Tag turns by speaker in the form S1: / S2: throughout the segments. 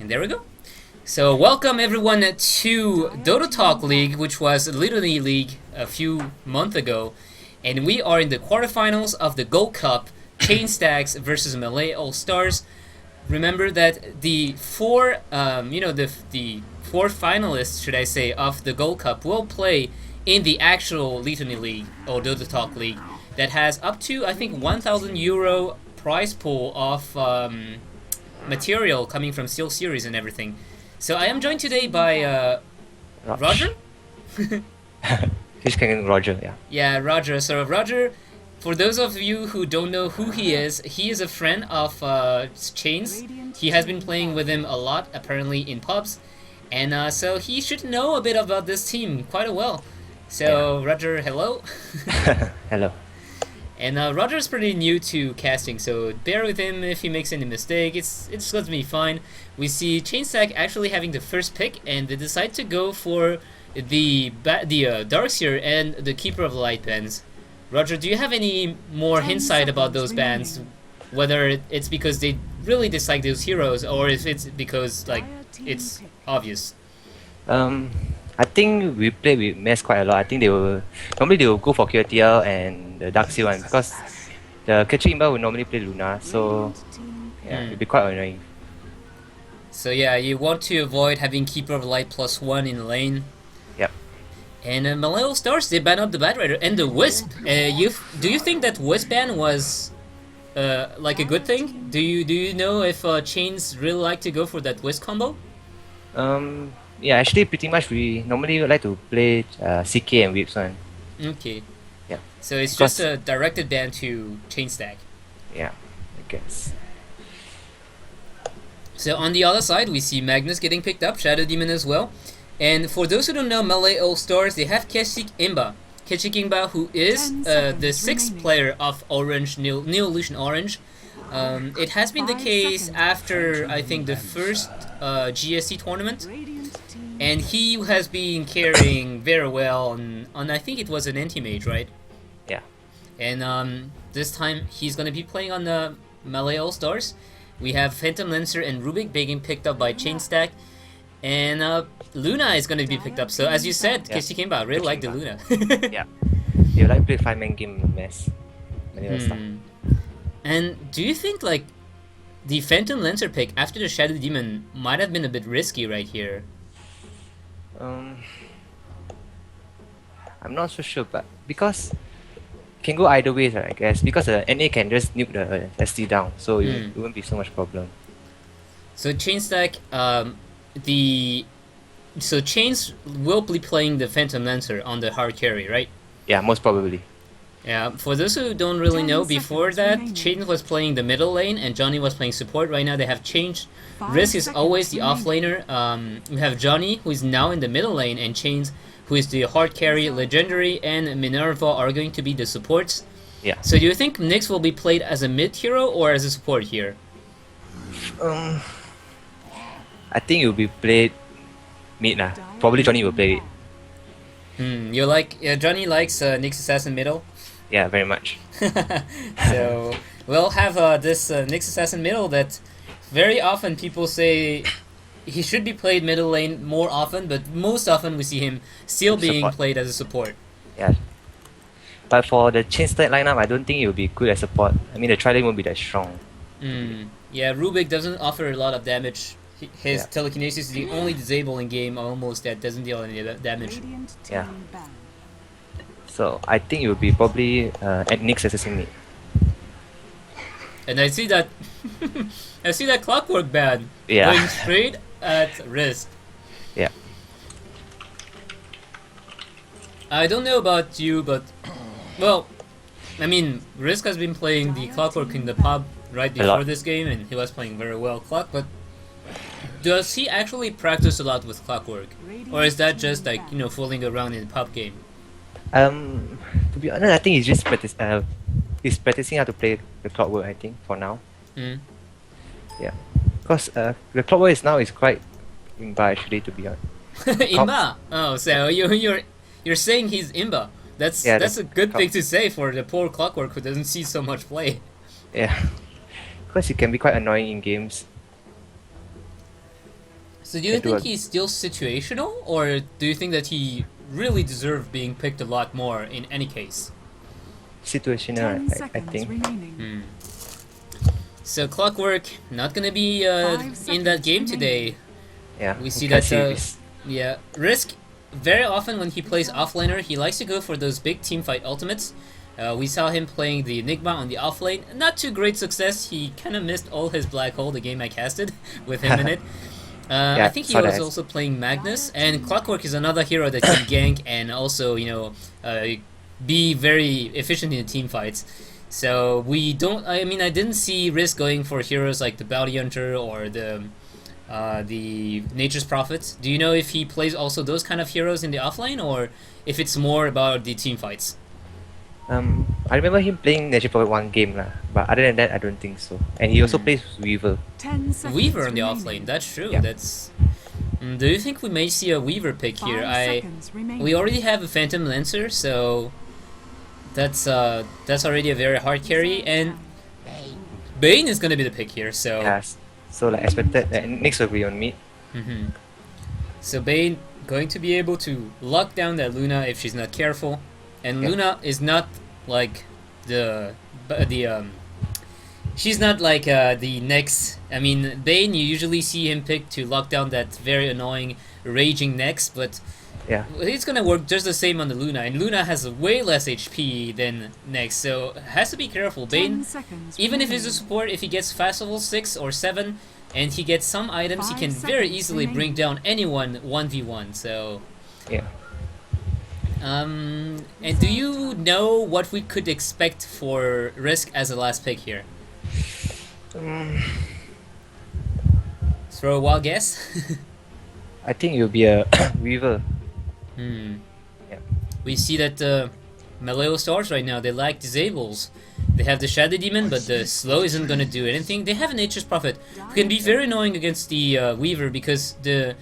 S1: And there we go. So welcome everyone to DotaTalk League, which was literally League a few months ago, and we are in the quarterfinals of the Gold Cup. Chain Stacks versus MalayAllStars. Remember that the four, the four finalists, should I say, of the Gold Cup will play in the actual Litany League or DotaTalk League that has up to, I think, €1,000 prize pool of material coming from Steel Series and everything. So I am joined today by Roger.
S2: He's calling Roger, yeah.
S1: Yeah, Roger. So Roger, for those of you who don't know who he is a friend of Chains. He has been playing with him a lot, apparently, in pubs. And so he should know a bit about this team quite well. So, yeah. Roger, hello.
S2: Hello.
S1: And Roger's pretty new to casting, so bear with him if he makes any mistake. It's going to be fine. We see Chainstack actually having the first pick, and they decide to go for the Darkseer and the Keeper of the Light bands. Roger, do you have any more insight about those bands? Whether it's because they really dislike those heroes, or if it's because it's obvious.
S2: I think we play with Mess quite a lot. I think normally they will go for QTL and the Darkseer one because the catching Imba will normally play Luna, so yeah, it'll be quite annoying.
S1: So yeah, you want to avoid having Keeper of the Light +1 in the lane.
S2: Yep.
S1: And MalayAllStars, they ban up the Bat Rider and the Wisp. Do you think that Wisp ban was like a good thing? Do you know if Chains really like to go for that Wisp combo?
S2: Yeah, actually, pretty much we normally like to play CK and Whips one.
S1: Okay.
S2: Yeah.
S1: So it's just a directed ban to Chainstack.
S2: Yeah, I guess.
S1: So on the other side, we see Magnus getting picked up, Shadow Demon as well. And for those who don't know MalayAllStars, they have Keshik Imba. Keshik Imba, who is the 6th player of Orange, Neo Illusion Orange. It has been the case after, I think, the first GSC tournament. And he has been carrying very well on I think it was an anti-mage, right?
S2: Yeah.
S1: And this time he's going to be playing on the MalayAllStars. We have Phantom Lancer and Rubik being picked up by Chainstack. And Luna is going to be picked up. So as you said,
S2: yeah.
S1: Keshik Imba, I really like the Luna.
S2: Yeah. You like to play 5-man game in Mess.
S1: And do you think the Phantom Lancer pick after the Shadow Demon might have been a bit risky right here?
S2: I'm not so sure, but because it can go either ways, I guess. Because the NA can just nuke the SD down, so it won't be so much problem.
S1: So Chainstack, so Chains will be playing the Phantom Lancer on the hard carry, right?
S2: Yeah, most probably.
S1: Yeah, for those who don't really know, before that, Chains was playing the middle lane and Johnny was playing support. Right now they have changed. Risk is always the offlaner. We have Johnny, who is now in the middle lane, and Chains, who is the hard carry. Legendary and Minerva are going to be the supports.
S2: Yeah.
S1: So do you think Nyx will be played as a mid hero or as a support here?
S2: I think it will be played mid lah. Probably Johnny will play it.
S1: Johnny likes Nyx Assassin middle?
S2: Yeah, very much.
S1: So we'll have this Nyx Assassin middle that very often people say he should be played middle lane more often, but most often we see him still being played as a support.
S2: Yeah. But for the Chainstack lineup, I don't think it will be good as support. I mean, the tri-lane won't be that strong.
S1: Yeah, Rubik doesn't offer a lot of damage. His telekinesis is the only disable in game almost that doesn't deal any damage.
S2: Yeah. So I think it will be probably at Nyx assassin mid.
S1: And I see that I see that Clockwork ban going straight at Risk.
S2: Yeah.
S1: I don't know about you, but well, I mean, Risk has been playing the Clockwork in the pub right before this game, and he was playing very well Clock. But does he actually practice a lot with Clockwork, or is that just fooling around in the pub game?
S2: To be honest, I think he's just practicing how to play the Clockwork. I think for now. Yeah, because the Clockwork is quite imba actually, to be honest.
S1: Imba. Oh, so you're saying he's imba. That's a good thing to say for the poor Clockwork who doesn't see so much play.
S2: Yeah, because it can be quite annoying in games.
S1: So do you think he's still situational, or do you think that he really deserved being picked a lot more in any case?
S2: Situational, I think.
S1: So Clockwork not gonna be in that game today.
S2: Yeah,
S1: we see that. Yeah, Risk very often when he plays offlaner, he likes to go for those big teamfight ultimates. We saw him playing the Enigma on the offlane. Not too great success. He kind of missed all his black hole the game I casted with him in it. I think he was also playing Magnus, and Clockwork is another hero that can gank and also, you know, be very efficient in the team fights. So we don't. I mean, I didn't see Risk going for heroes like the Bounty Hunter or the Nature's Prophet. Do you know if he plays also those kind of heroes in the offlane, or if it's more about the team fights?
S2: I remember him playing Nature's Prophet one game lah, but other than that, I don't think so. And he also plays Weaver.
S1: Weaver on the offlane. That's true. Yeah. That's. Do you think we may see a Weaver pick here? We already have a Phantom Lancer, so that's already a very hard carry, and Bane is gonna be the pick here. So
S2: yes, so like expected, next will be on mid.
S1: So Bane going to be able to lock down that Luna if she's not careful, and Luna is not like she's not like the next. I mean, Bane, you usually see him pick to lock down that very annoying raging next, but
S2: yeah,
S1: it's gonna work just the same on the Luna, and Luna has way less HP than Nex, so has to be careful. Bane, even if he's a support, if he gets fast level 6 or 7, and he gets some items, he can very easily bring down anyone 1v1, so...
S2: Yeah.
S1: And do you know what we could expect for Risk as a last pick here? Throw a wild guess?
S2: I think it will be a Weaver.
S1: Yeah. We see that MalayAllStars right now, they lack disables. They have the Shadow Demon, but the slow isn't gonna do anything. They have a Nature's Prophet, who can be very annoying against the Weaver because the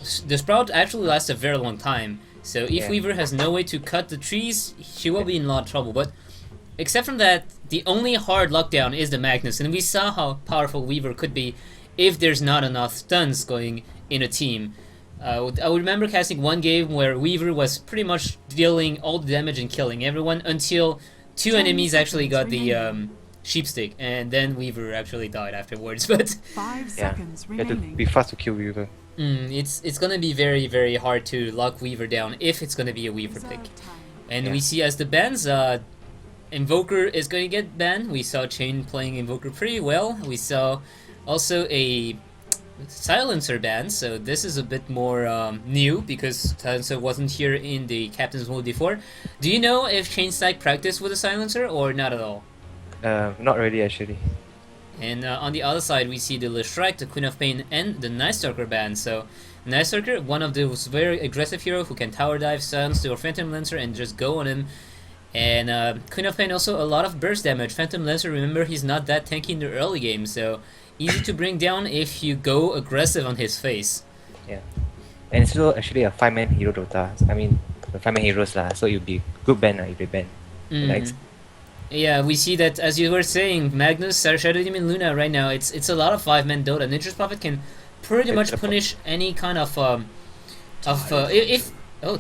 S1: Sprout actually lasts a very long time. So if Weaver has no way to cut the trees, she will be in a lot of trouble. But except from that, the only hard lockdown is the Magnus, and we saw how powerful Weaver could be if there's not enough stuns going in a team. I would remember casting one game where Weaver was pretty much dealing all the damage and killing everyone until 2 enemies actually got the sheepstick, and then Weaver actually died afterwards. But
S3: 5 seconds
S2: you have to
S3: remaining.
S2: be fast to kill Weaver.
S1: It's gonna be very, very hard to lock Weaver down if it's gonna be a Weaver pick. And we see as the bans, Invoker is going to get banned. We saw Chain playing Invoker pretty well. We saw also a Silencer ban, so this is a bit more new because Silencer wasn't here in the Captain's Mode before. Do you know if Chain Stack practiced with a Silencer or not at all?
S2: Not really actually.
S1: And on the other side, we see the Leshrac, the Queen of Pain, and the Night Stalker ban. So Night Stalker, one of those very aggressive heroes who can tower dive, silence your Phantom Lancer, and just go on him. And Queen of Pain also a lot of burst damage. Phantom Lancer, remember, he's not that tanky in the early game, so easy to bring down if you go aggressive on his face.
S2: Yeah, and it's also actually a 5-man hero Dota. I mean, the 5-man heroes lah. So it'll be good ban if they ban.
S1: Yeah, we see that as you were saying, Magnus, Shadow Demon, Luna right now. It's a lot of 5-man Dota. Nature's Prophet can pretty much punish any kind of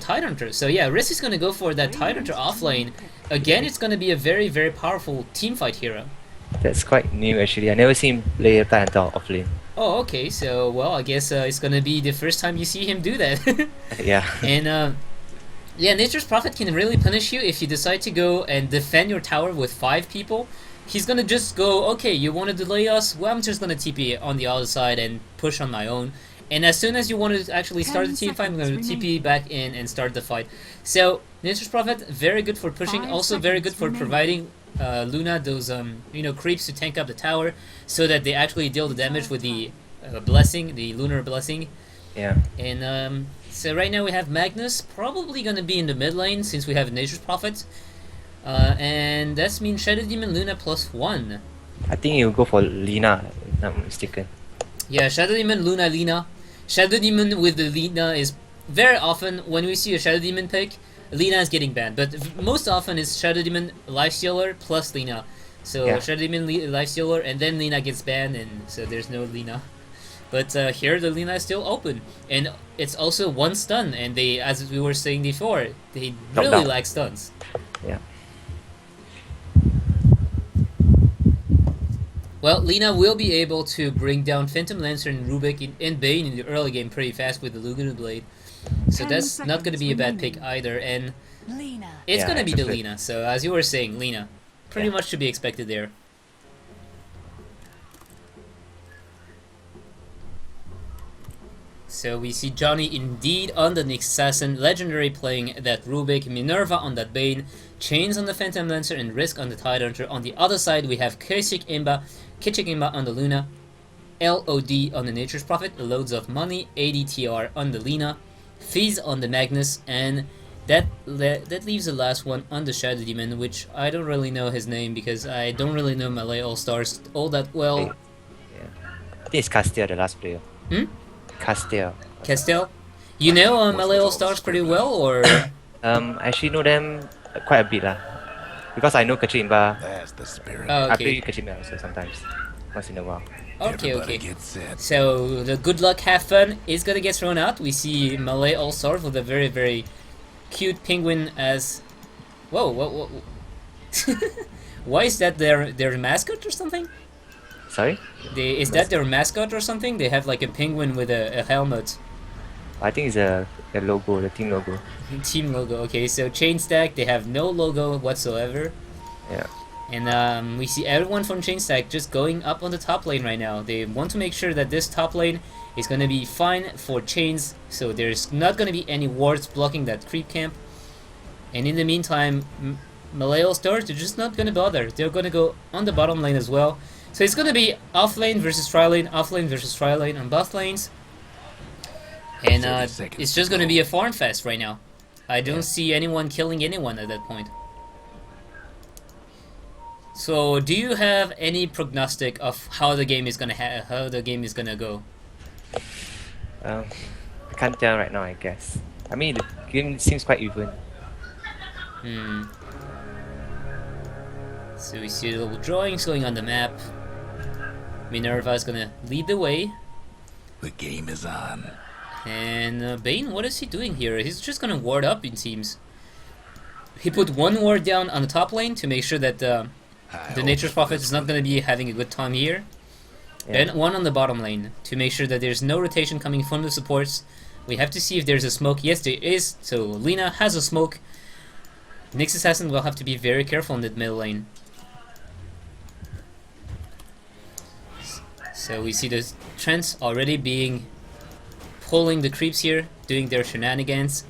S1: Tide Hunter. So yeah, Risk is gonna go for that Tide Hunter offlane. Again, it's gonna be a very, very powerful teamfight hero.
S2: That's quite new actually. I never seen him play Tide Hunter offlane.
S1: Oh, okay. So well, I guess it's gonna be the first time you see him do that.
S2: Yeah.
S1: And yeah, Nature's Prophet can really punish you if you decide to go and defend your tower with 5 people. He's gonna just go, okay, you want to delay us? Well, I'm just gonna TP on the other side and push on my own. And as soon as you want to actually start the team fight, I'm going to TP back in and start the fight. So, Nature's Prophet, very good for pushing, also very good for providing Luna those creeps to tank up the tower, so that they actually deal the damage with the blessing, the Lunar Blessing.
S2: Yeah.
S1: And so right now we have Magnus, probably going to be in the mid lane since we have Nature's Prophet. And that means Shadow Demon Luna +1.
S2: I think he'll go for Lina, if I'm not mistaken.
S1: Yeah, Shadow Demon, Luna, Lina. Shadow Demon with the Lina is very often, when we see a Shadow Demon pick, Lina is getting banned. But most often it's Shadow Demon Lifestealer plus Lina. So Shadow Demon Lifestealer and then Lina gets banned, and so there's no Lina. But here the Lina is still open, and it's also one stun, and they, as we were saying before, they really
S2: down.
S1: like stuns.
S2: Yeah.
S1: Well, Lina will be able to bring down Phantom Lancer and Rubik and Bane in the early game pretty fast with the Luna Blade. So that's not going to be a bad pick either, and it's going to be the Lina. So as you were saying, Lina, pretty much to be expected there. So we see Johnny indeed on the Nyx Assassin, Legendary playing that Rubik, Minerva on that Bane, Chains on the Phantom Lancer, and Risk on the Tidehunter. On the other side we have Kichik Imba on the Luna, LOD on the Nature's Prophet, loads of money, ADTR on the Lina, Fizz on the Magnus, and that leaves the last one on the Shadow Demon, which I don't really know his name because I don't really know MalayAllStars all that well.
S2: Yeah. I think it's Castel, the last player. Castel.
S1: You know MalayAllStars pretty well, or?
S2: I actually know them quite a bit lah. Because I know Kachimba.
S3: That's the spirit.
S1: Oh, okay.
S2: I play Kachimba also sometimes, once in a while.
S1: Okay. So the good luck, have fun is gonna get thrown out. We see MalayAllStars with a very, very cute penguin as. Whoa! What? Why is that their mascot or something?
S2: Sorry?
S1: Is that their mascot or something? They have like a penguin with a helmet.
S2: I think it's a logo, the team logo.
S1: Team logo. Okay, so Chain Stack, they have no logo whatsoever.
S2: Yeah.
S1: And we see everyone from Chain Stack just going up on the top lane right now. They want to make sure that this top lane is going to be fine for Chains, so there's not going to be any wards blocking that creep camp. And in the meantime, MalayAllStars, they're just not going to bother. They're going to go on the bottom lane as well. So it's going to be off lane versus tri lane, off lane versus tri lane on both lanes. And it's just going to be a farm fest right now. I don't see anyone killing anyone at that point. So, do you have any prognostic of how the game is gonna go?
S2: I can't tell right now, I guess. I mean, the game seems quite even.
S1: So we see the little drawings going on the map. Minerva is gonna lead the way.
S3: The game is on.
S1: And Bane, what is he doing here? He's just gonna ward up, it seems. He put one ward down on the top lane to make sure that the Nature's Prophet is not gonna be having a good time here.
S2: Yeah.
S1: Then one on the bottom lane to make sure that there's no rotation coming from the supports. We have to see if there's a smoke. Yes, there is. So Lina has a smoke. Nyx Assassin will have to be very careful in the middle lane. So we see the Trents already pulling the creeps here, doing their shenanigans.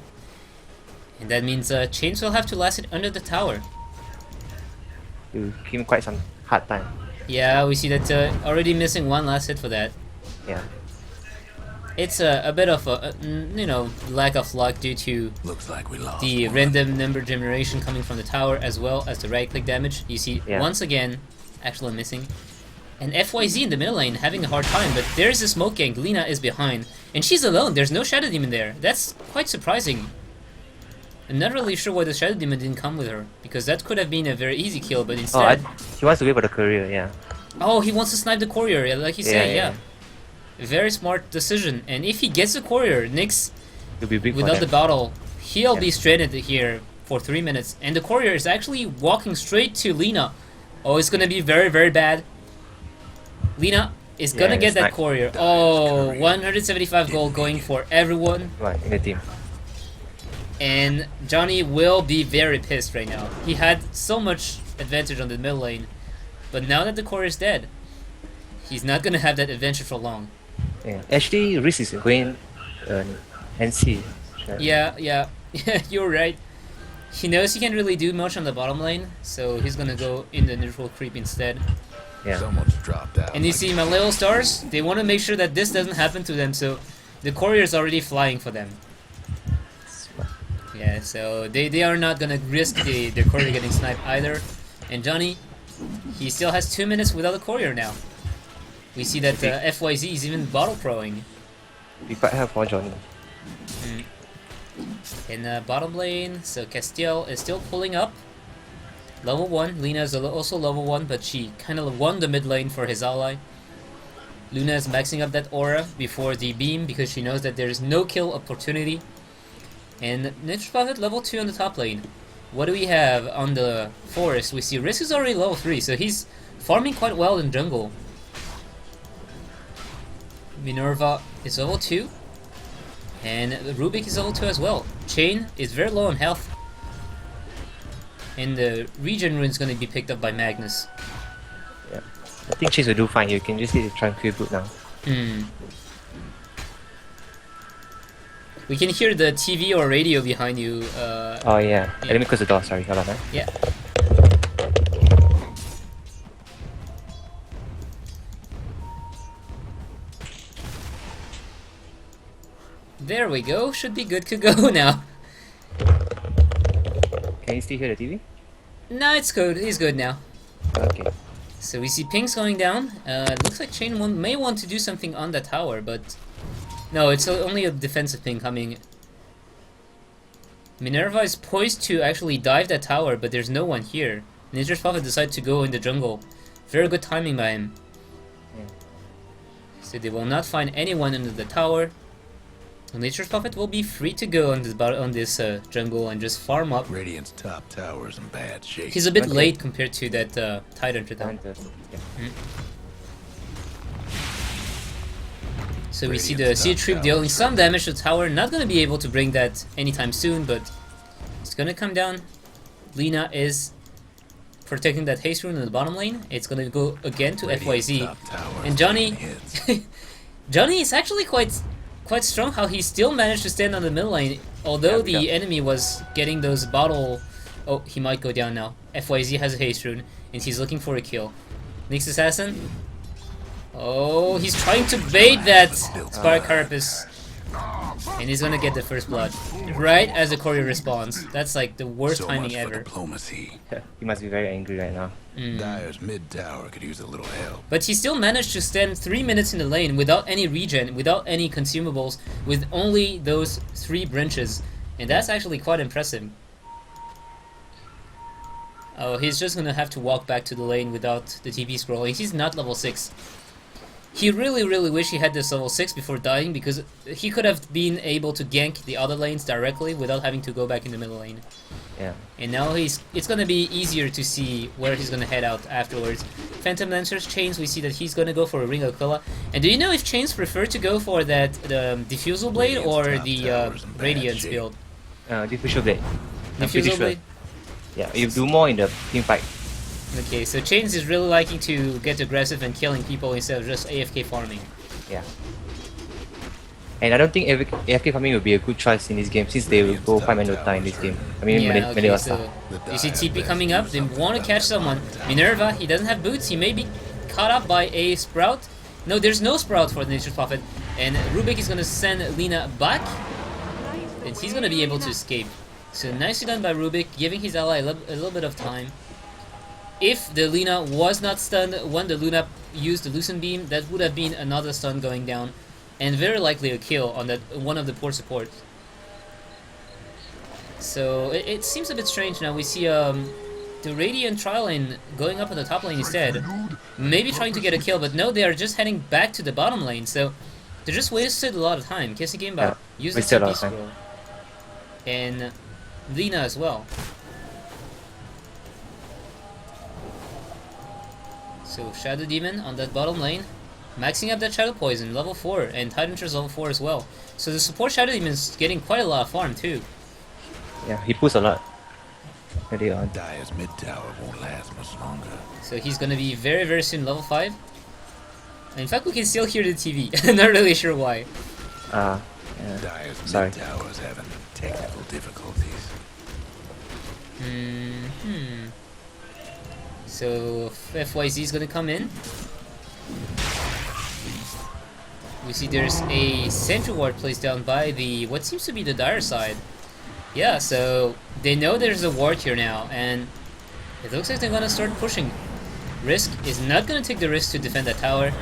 S1: And that means Chains will have to last it under the tower.
S2: You give him quite some hard time.
S1: Yeah, we see that already missing one last hit for that.
S2: Yeah.
S1: It's a bit of a lack of luck due to
S3: Looks like we lost
S1: the
S3: one.
S1: random number generation coming from the tower as well as the right click damage. You see once again actually missing. And FYZ in the middle lane having a hard time, but there's a smoke gang. Lina is behind and she's alone. There's no Shadow Demon there. That's quite surprising. I'm not really sure why the Shadow Demon didn't come with her, because that could have been a very easy kill, but instead...
S2: he wants to wait for the courier, yeah.
S1: Oh, he wants to snipe the courier, like you said, yeah. Very smart decision, and if he gets the courier, Nyx, without the battle, he'll be stranded here for 3 minutes, and the courier is actually walking straight to Lina. Oh, it's gonna be very, very bad. Lina is gonna get that courier. Oh, 175 gold going for everyone.
S2: Right, in the team.
S1: And Johnny will be very pissed right now. He had so much advantage on the middle lane, but now that the core is dead, he's not gonna have that advantage for long.
S2: Yeah, actually, Risk is going NC.
S1: Yeah, you're right. He knows he can't really do much on the bottom lane, so he's gonna go in the neutral creep instead.
S2: Yeah.
S3: Someone's dropped out.
S1: And you see MalayAllStars, they want to make sure that this doesn't happen to them, so the courier is already flying for them. Yeah, so they are not gonna risk the courier getting sniped either. And Johnny, he still has 2 minutes without a courier now. We see that FYZ is even bottle proing.
S2: Be quite helpful for Johnny.
S1: In the bottom lane, so Castiel is still pulling up. Level 1, Lina is also level 1, but she kind of won the mid lane for his ally. Luna is maxing up that aura before the beam because she knows that there is no kill opportunity. And Nature's Prophet level 2 on the top lane. What do we have on the forest? We see Risk is already level 3, so he's farming quite well in jungle. Minerva is level 2. And Rubik is level 2 as well. Chain is very low on health. And the regen rune is going to be picked up by Magnus.
S2: Yeah. I think Chase will do fine. You can just hit the Tranquil Boot now.
S1: We can hear the TV or radio behind you.
S2: Oh yeah. Let me close the door, sorry. Hold on,
S1: Yeah. There we go. Should be good to go now.
S2: Can you still hear the TV?
S1: No, it's good. He's good now.
S2: Okay.
S1: So we see pings going down. It looks like Chain may want to do something on the tower, but no, it's only a defensive ping coming. Minerva is poised to actually dive that tower, but there's no one here. Nature's Prophet decided to go in the jungle. Very good timing by him.
S2: Yeah.
S1: So they will not find anyone under the tower. Nature's Prophet will be free to go on this jungle and just farm up.
S3: Radiant's top tower's in bad shape.
S1: He's a bit late compared to that Tidehunter though.
S2: Yeah.
S1: So we see the Sea Troop dealing some damage to the tower. Not going to be able to bring that anytime soon, but it's going to come down. Lina is protecting that haste rune in the bottom lane. It's going to go again to FYZ. And Johnny... Johnny is actually quite strong how he still managed to stand on the middle lane. Although the enemy was getting those bottle... Oh, he might go down now. FYZ has a haste rune, and he's looking for a kill. Nyx Assassin... Oh, he's trying to bait that Spark Carapace. And he's gonna get the first blood. Right as the courier responds. That's like the worst timing ever.
S3: Diplomacy.
S2: He must be very angry right now.
S3: Dire's mid tower could use a little help.
S1: But he still managed to stand 3 minutes in the lane without any regen, without any consumables, with only those 3 branches. And that's actually quite impressive. Oh, he's just gonna have to walk back to the lane without the TP scrolling. He's not level 6. He really wish he had this level 6 before dying, because he could have been able to gank the other lanes directly without having to go back in the middle lane.
S2: Yeah.
S1: And now it's gonna be easier to see where he's gonna head out afterwards. Phantom Lancers, Chains, we see that he's gonna go for a Ring of Aquila. And do you know if Chains prefer to go for that Diffusal Blade or the Radiance build?
S2: Diffusal Blade.
S1: Diffusal Blade?
S2: Yeah, you do more in the team fight.
S1: Okay, so Chains is really liking to get aggressive and killing people instead of just AFK farming.
S2: Yeah. And I don't think AFK farming will be a good choice in this game, since they will go 5-man Dota in this game. I mean,
S1: yeah, okay,
S2: MalayAllStars.
S1: so you see TP coming up, they want to catch someone. Minerva, he doesn't have boots, he may be caught up by a Sprout. No, there's no Sprout for the Nature's Prophet. And Rubik is going to send Lina back, and he's going to be able to escape. So nicely done by Rubik, giving his ally a little bit of time. If the Lina was not stunned when the Luna used the Lucent Beam, that would have been another stun going down, and very likely a kill on that one of the poor supports. So it seems a bit strange now. We see the Radiant trial lane going up on the top lane instead, maybe trying to get a kill, but no, they are just heading back to the bottom lane. So they just wasted a lot of time. Kissing game back, use the TP scroll, and Lina as well. So Shadow Demon on that bottom lane, maxing up that Shadow Poison, level 4, and Tidehunter's level 4 as well. So the support Shadow Demon is getting quite a lot of farm too.
S2: Yeah, he pulls a lot early on.
S3: Dire's mid tower won't last much longer.
S1: So he's gonna be very soon level 5. In fact, we can still hear the TV. I'm not really sure why.
S2: Yeah.
S3: Dire's
S2: Sorry.
S3: mid tower's having technical difficulties.
S1: So FYZ is gonna come in. We see there's a sentry ward placed down by the what seems to be the Dire side. Yeah, so they know there's a ward here now, and it looks like they're gonna start pushing. Risk is not gonna take the risk to defend that tower.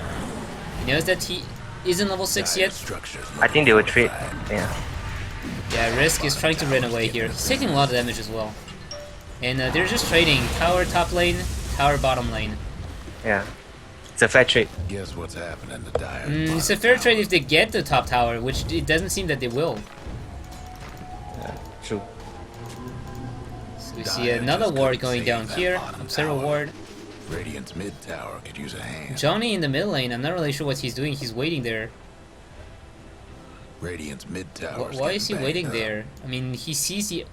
S1: He knows that he isn't level 6 yet.
S2: I think they will trade. Yeah.
S1: Yeah, Risk is trying to run away here. He's taking a lot of damage as well. And they're just trading tower top lane, tower bottom lane.
S2: Yeah. It's a fair trade.
S3: Guess what's happening to Dire?
S1: It's a fair trade if they get the top tower, which it doesn't seem that they will.
S2: True.
S1: So we see another ward going down here. Observer ward.
S3: Radiant's mid tower could use a hand.
S1: Johnny in the mid lane. I'm not really sure what he's doing. He's waiting there.
S3: Radiant's mid tower.
S1: Why is he waiting there? I mean, he sees the.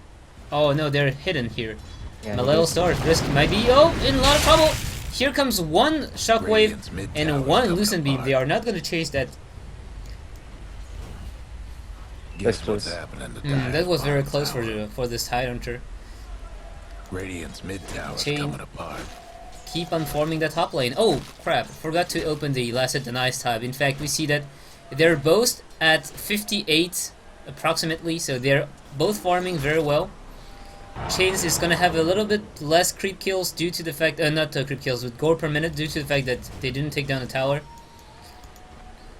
S1: Oh no, they're hidden here.
S2: Yeah,
S1: MalayAllStars risk might be in a lot of trouble. Here comes one shockwave and one lucent beam. They are not going to chase that.
S3: Guess what's happening to Dire?
S1: That was very close for this Tidehunter.
S3: Radiant's mid tower
S1: Chain.
S3: coming apart.
S1: Keep on forming the top lane. Oh crap, forgot to open the last hit denies tab. In fact, we see that they're both at 58 approximately, so they're both farming very well. Chains is gonna have a little bit less creep kills due to the fact, not creep kills, with gore per minute due to the fact that they didn't take down the tower.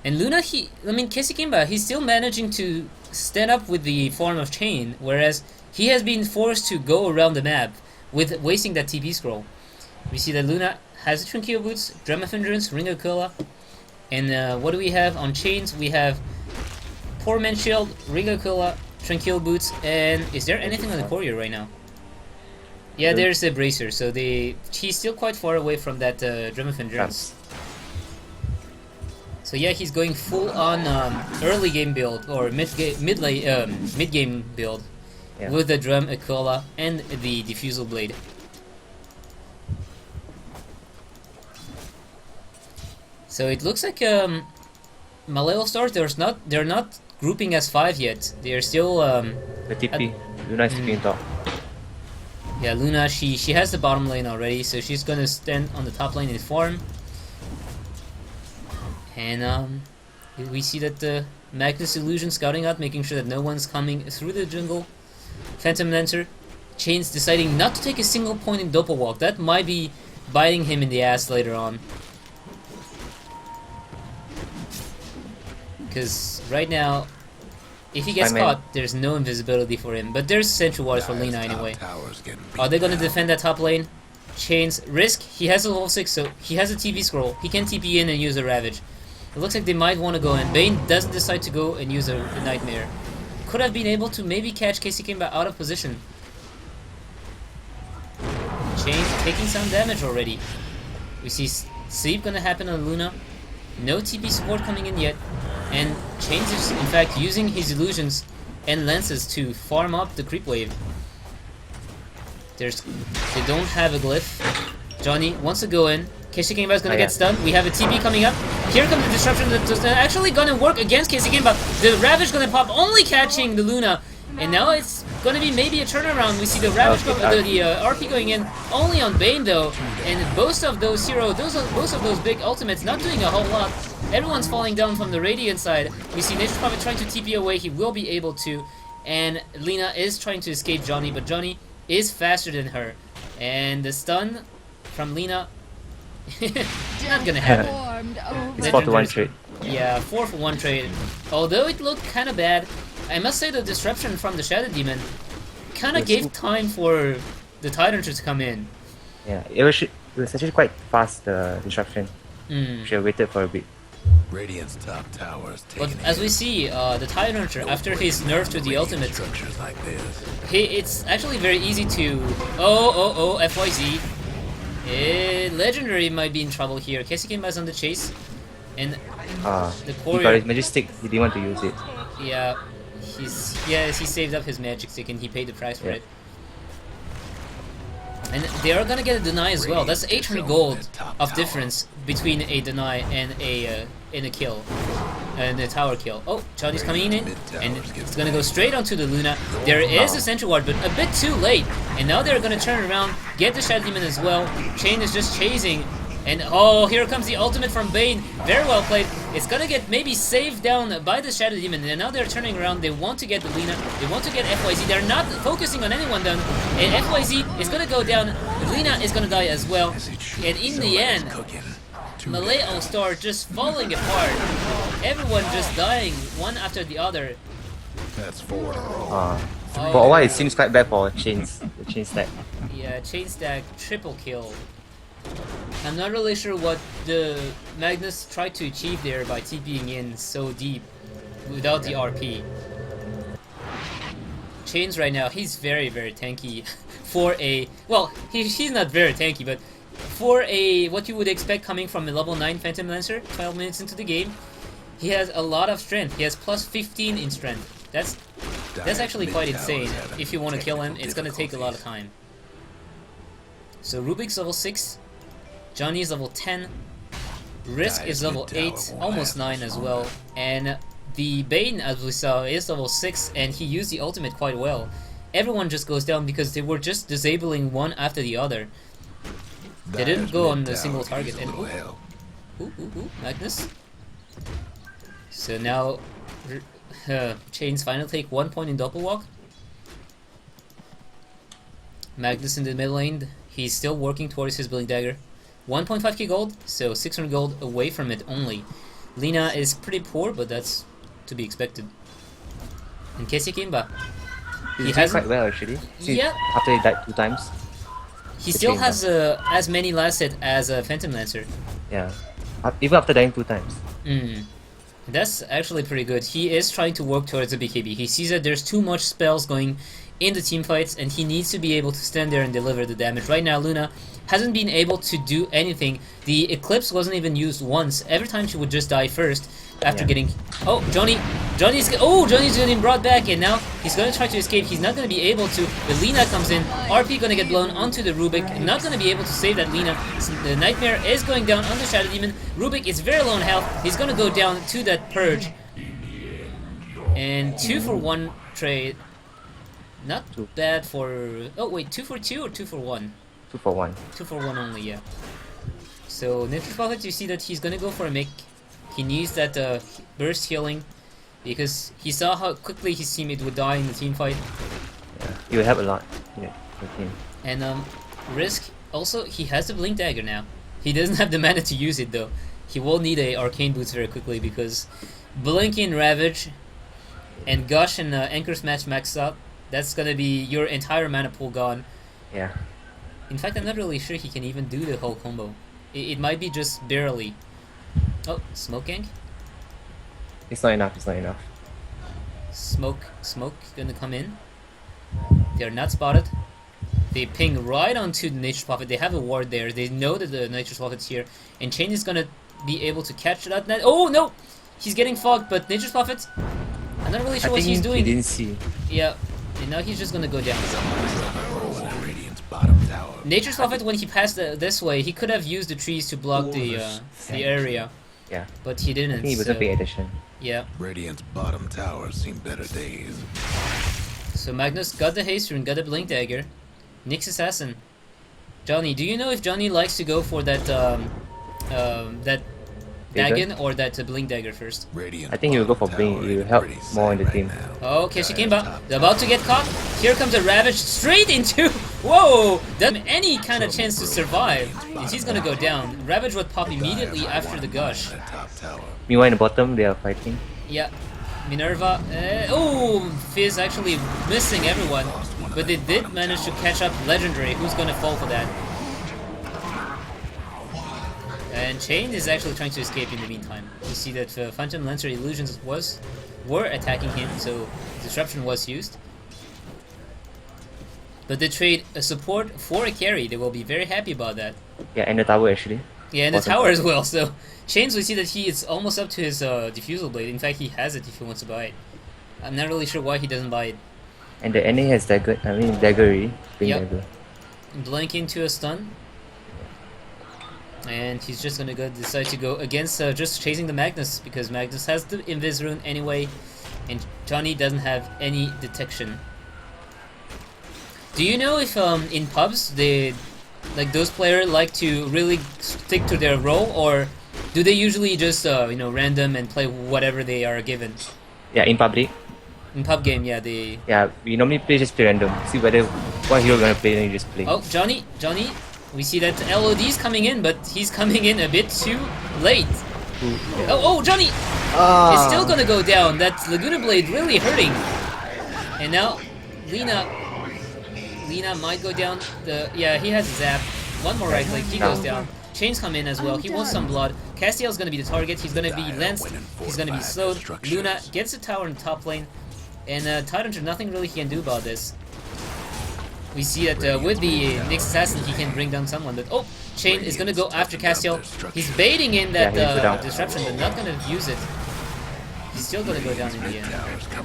S1: And Luna, Kesikimba, he's still managing to stand up with the form of Chain, whereas he has been forced to go around the map with wasting that TP scroll. We see that Luna has Tranquil Boots, Drum of Endurance, Ring of Killa, and what do we have on Chains? We have Poor Man's Shield, Ring of Killa, Tranquil Boots, and is there anything on the courier right now? Yeah, there's a Bracer, so he's still quite far away from that Drum of Endurance. So yeah, he's going full on early game build or mid game build with the Drum, Aquila, and the Diffusal Blade. So it looks like MalayAllStars, they're not grouping as 5 yet. They're still
S2: The TP. Luna is TP top.
S1: Yeah, Luna, she has the bottom lane already, so she's gonna stand on the top lane and farm. And we see that the Magnus Illusion scouting out, making sure that no one's coming through the jungle. Phantom Lancer, Chain's deciding not to take a single point in Doppel Walk. That might be biting him in the ass later on. Because right now, if he gets caught, there's no invisibility for him. But there's Sentry Wards for Lina anyway. Are they gonna defend that top lane? Chains, Risk, he has a level 6, so he has a TP scroll. He can TP in and use a Ravage. It looks like they might want to go in. Bane doesn't decide to go and use a Nightmare. Could have been able to maybe catch Kesikimba out of position. Chains taking some damage already. We see sleep gonna happen on Luna. No TP support coming in yet. And Chains is in fact using his illusions and lances to farm up the creep wave. They don't have a glyph. Johnny wants to go in. Kesikimba is gonna get stunned. We have a TP coming up. Here comes the disruption that's actually gonna work against Kesikimba. The Ravage gonna pop, only catching the Luna. And now it's gonna be maybe a turnaround. We see the Ravage, the RP going in only on Bane though. And both of those both of those big ultimates not doing a whole lot. Everyone's falling down from the Radiant side. We see Nature's Prophet trying to TP away. He will be able to. And Lina is trying to escape Johnny, but Johnny is faster than her. And the stun from Lina not gonna happen.
S2: It's 4-1 trade.
S1: Yeah, 4-for-1 trade. Although it looked kind of bad, I must say the disruption from the Shadow Demon kind of gave time for the Tidehunter to come in.
S2: Yeah, it was actually quite fast, the disruption. Should have waited for a bit.
S3: Radiant's top tower is
S1: But
S3: taking
S1: as we see, the Tidehunter, after his nerf to the ultimate,
S3: like this.
S1: it's actually very easy to... FYZ. Legendary might be in trouble here. Kesikimba's on the chase. And the
S2: he got his magic stick, he didn't want to use it.
S1: Yeah, he saved up his magic stick and he paid the price for it. And they are gonna get a deny as well. That's 800 gold of difference between a deny and a kill, and a tower kill. Oh, Johnny's coming in, and it's gonna go straight onto the Luna. There is a Sentry Ward, but a bit too late. And now they're gonna turn around, get the Shadow Demon as well. Chain is just chasing. And oh, here comes the ultimate from Bane. Very well played. It's gonna get maybe saved down by the Shadow Demon. And now they're turning around. They want to get the Lina. They want to get FYZ. They're not focusing on anyone down. And FYZ is gonna go down. Lina is gonna die as well. And in the end, MalayAllStars just falling apart. Everyone just dying one after the other.
S3: That's 4 in a row.
S2: For a while, it seems quite bad for Chains. The Chain stack.
S1: Yeah, Chain stack, triple kill. I'm not really sure what the Magnus tried to achieve there by TPing in so deep without the RP. Chains right now, he's very, very tanky for a... Well, he's not very tanky, but for a what you would expect coming from a level 9 Phantom Lancer, 12 minutes into the game, he has a lot of strength. He has plus 15 in strength. That's actually quite insane. If you want to kill him, it's gonna take a lot of time. So Rubik's level 6, Johnny is level 10, Risk is level 8, almost 9 as well, and the Bane, as we saw, is level 6, and he used the ultimate quite well. Everyone just goes down because they were just disabling one after the other. They didn't go on the single target. And Magnus. So now, Chains finally take 1 point in Doppelwalk. Magnus in the mid lane, he's still working towards his Blink Dagger. 1.5k gold, so 600 gold away from it only. Lina is pretty poor, but that's to be expected. And Casey Kimba.
S2: He's doing quite well actually.
S1: Yeah.
S2: After he died 2 times.
S1: He still has as many last hit as a Phantom Lancer.
S2: Yeah. Even after dying 2 times.
S1: That's actually pretty good. He is trying to work towards a BKB. He sees that there's too much spells going in the team fights, and he needs to be able to stand there and deliver the damage. Right now, Luna hasn't been able to do anything. The Eclipse wasn't even used once. Every time she would just die first after getting... Oh, Johnny's getting brought back, and now he's going to try to escape. He's not going to be able to. The Lina comes in. RP going to get blown onto the Rubik. Not going to be able to save that Lina. The Nightmare is going down on the Shadow Demon. Rubik is very low on health. He's going to go down to that Purge. And 2 for 1 trade. Not bad for... Oh wait, 2 for 2 or 2 for 1?
S2: 2 for 1.
S1: 2 for 1 only, yeah. So Nature's Prophet, you see that he's gonna go for a make. He needs that burst healing because he saw how quickly his teammate would die in the team fight.
S2: Yeah, he will help a lot. Yeah, with him.
S1: And Risk, also, he has the Blink Dagger now. He doesn't have the mana to use it though. He will need a Arcane Boots very quickly because Blink in Ravage and Gush and Anchor Smash maxed out. That's gonna be your entire mana pool gone.
S2: Yeah.
S1: In fact, I'm not really sure he can even do the whole combo. It might be just barely. Oh, Smoke Gang?
S2: It's not enough, it's not enough.
S1: Smoke gonna come in. They're not spotted. They ping right onto the Nature's Prophet. They have a ward there. They know that the Nature's Prophet's here. And Chain is gonna be able to catch that. Oh no! He's getting fogged, but Nature's Prophet, I'm not really sure what he's doing.
S2: He didn't see.
S1: Yeah. And now he's just gonna go down.
S3: Radiant's bottom tower.
S1: Nature's Prophet, when he passed this way, he could have used the trees to block the area.
S2: Yeah.
S1: But he didn't.
S2: I think he wasn't paying attention.
S1: Yeah.
S3: Radiant's bottom tower seen better days.
S1: So Magnus got the haste rune, got the Blink Dagger. Nyx Assassin. Johnny, do you know if Johnny likes to go for that that Dagon or that Blink Dagger first?
S2: I think he will go for Blink. He will help more in the team.
S1: Okay, she came back. They're about to get caught. Here comes a Ravage straight into... Whoa! Doesn't have any kind of chance to survive. And she's gonna go down. Ravage would pop immediately after the Gush.
S2: Meanwhile, in the bottom, they are fighting.
S1: Yeah. Minerva... oh! Fizz actually missing everyone. But they did manage to catch up Legendary. Who's gonna fall for that? And Chain is actually trying to escape in the meantime. You see that Phantom Lancer Illusions were attacking him, so Disruption was used. But they trade a support for a carry. They will be very happy about that.
S2: Yeah, and the tower actually.
S1: Yeah, and the tower as well. So Chains, we see that he is almost up to his Diffusal Blade. In fact, he has it if he wants to buy it. I'm not really sure why he doesn't buy it.
S2: And the NA has dagger. I mean dagger already. Dagger.
S1: Blink into a stun. And he's just gonna decide to go against just chasing the Magnus because Magnus has the Invis rune anyway, and Johnny doesn't have any detection. Do you know if in pubs those players like to really stick to their role, or do they usually just random and play whatever they are given?
S2: Yeah, in public.
S1: In pub game, yeah, they.
S2: Yeah, we normally just play random. See whether what hero gonna play, and you just play.
S1: Oh, Johnny. We see that LOD's coming in, but he's coming in a bit too late. Oh, Johnny! It's still gonna go down. That Laguna Blade really hurting. And now, Lina might go down. Yeah, he has a zap. One more right click, he goes down. Chains come in as well, he wants some blood. Castiel's gonna be the target, he's gonna be lanced, he's gonna be slowed. Luna gets a tower in the top lane, and Tyrant, nothing really he can do about this. We see that with the Nyx Assassin he can bring down someone, but oh! Chain is gonna go after Castiel. He's baiting in that disruption, but not gonna use it. He's still gonna go down in the end.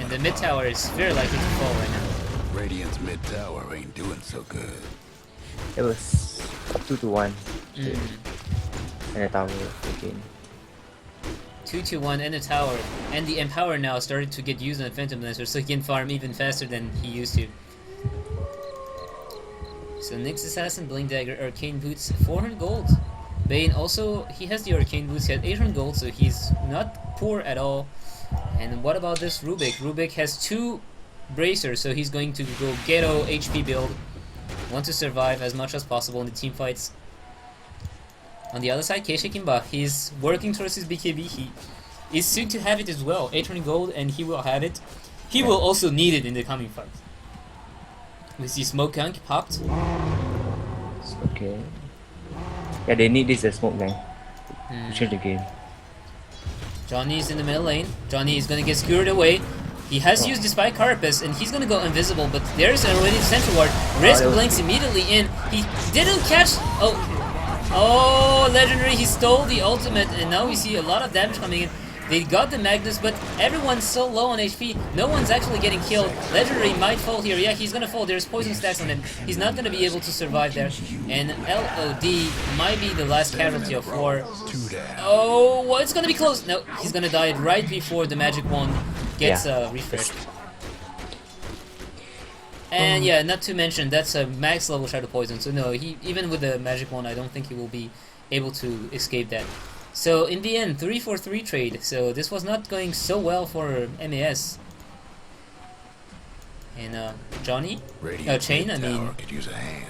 S1: And the mid tower is very likely to fall right now.
S3: Radiant's mid tower ain't doing so good.
S2: It was 2-1. And a tower again.
S1: 2-1 and a tower. And the Empower now started to get used on Phantom Lancer, so he can farm even faster than he used to. So Nyx Assassin, Blink Dagger, Arcane Boots, 400 gold. Bane also, he has the Arcane Boots, he had 800 gold, so he's not poor at all. And what about this Rubik? Rubik has 2 bracers, so he's going to go ghetto HP build. Want to survive as much as possible in the team fights. On the other side, Keisha Kimba, he's working towards his BKB. He is soon to have it as well. 800 gold, and he will have it. He will also need it in the coming fight. We see Smoke Gunk popped.
S2: Okay. Yeah, they need this as smoke gang to change the game.
S1: Johnny's in the middle lane. Johnny is gonna get skewered away. He has used Despite Carapace, and he's gonna go invisible, but there's already the Central Ward. Risk blinks immediately in. He didn't catch... Oh, Legendary, he stole the ultimate, and now we see a lot of damage coming in. They got the Magnus, but everyone's so low on HP, no one's actually getting killed. Legendary might fall here. Yeah, he's gonna fall. There's poison stacks on him. He's not gonna be able to survive there. And LOD might be the last casualty of war. Oh, well, it's gonna be close. No, he's gonna die right before the magic wand gets refreshed. And yeah, not to mention, that's a max level Shadow Poison, so no, even with the magic wand, I don't think he will be able to escape that. So in the end, 3-4-3 trade, so this was not going so well for MAS. And Johnny? Chain, I mean,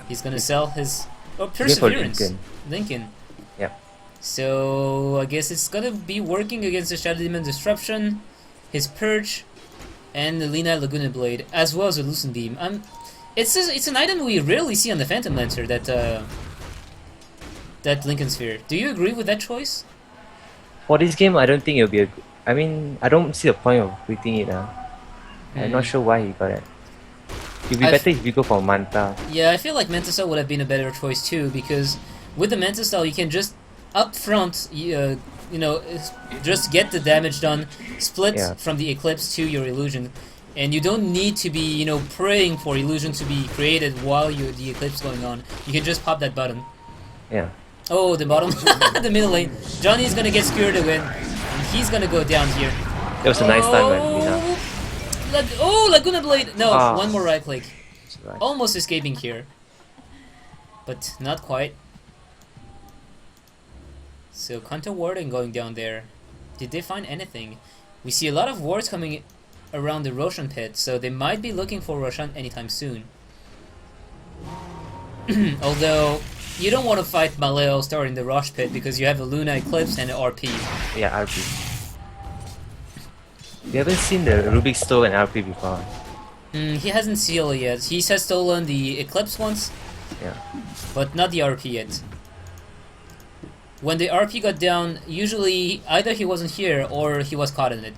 S1: he's gonna sell his... Oh, Perseverance! Lincoln.
S2: Yeah.
S1: So I guess it's gonna be working against the Shadow Demon Disruption, his Purge, and the Lina Laguna Blade, as well as the Lucent Beam. It's an item we rarely see on the Phantom Lancer, that Lincoln Sphere. Do you agree with that choice?
S2: For this game, I don't think it'll be a... I mean, I don't see the point of quitting it. I'm not sure why he got it. It'd be better if you go for Manta.
S1: Yeah, I feel like Manta Style would have been a better choice too, because with the Manta Style you can just up front, you know, just get the damage done, split from the Eclipse to your Illusion, and you don't need to be, you know, praying for Illusion to be created while the Eclipse going on. You can just pop that button.
S2: Yeah.
S1: Oh, the bottom, the middle lane. Johnny's gonna get skewered away, and he's gonna go down here.
S2: That was a nice time, man.
S1: Oh, Laguna Blade! No, one more right click.
S2: Right.
S1: Almost escaping here, but not quite. So Counter Warden going down there. Did they find anything? We see a lot of wards coming around the Roshan pit, so they might be looking for Roshan anytime soon. Although you don't want to fight MalayAllStars in the Rosh pit because you have a Luna Eclipse and an RP.
S2: Yeah, RP. We haven't seen the Rubik stole an RP before.
S1: He hasn't sealed yet. He has stolen the Eclipse once.
S2: Yeah.
S1: But not the RP yet. When the RP got down, usually either he wasn't here or he was caught in it.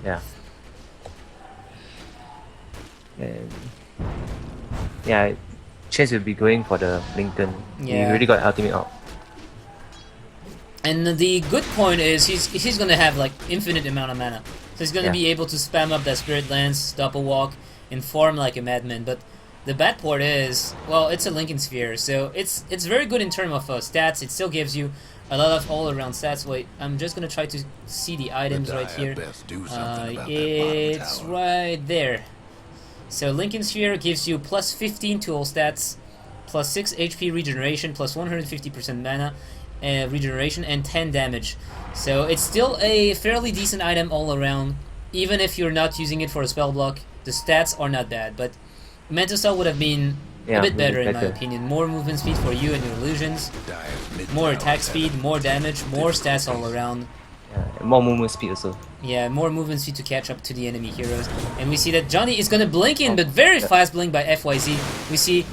S2: Yeah. And yeah, Chase will be going for the Lincoln.
S1: Yeah.
S2: He already got ultimate out.
S1: And the good point is he's gonna have like infinite amount of mana. So he's gonna be able to spam up that Spirit Lance, Double Walk, and farm like a madman. But the bad part is, well, it's a Lincoln Sphere, so it's very good in terms of stats. It still gives you a lot of all-around stats. Wait, I'm just gonna try to see the items right here. It's right there. So Lincoln Sphere gives you plus 15 to all stats, plus 6 HP regeneration, plus 150% mana regeneration, and 10 damage. So it's still a fairly decent item all around. Even if you're not using it for a spell block, the stats are not bad. But Manta Style would have been a bit better in my opinion. More movement speed for you and your illusions, more attack speed, more damage, more stats all around.
S2: Yeah, more movement speed also.
S1: Yeah, more movement speed to catch up to the enemy heroes. And we see that Johnny is gonna blink in, but very fast blink by FYZ. We see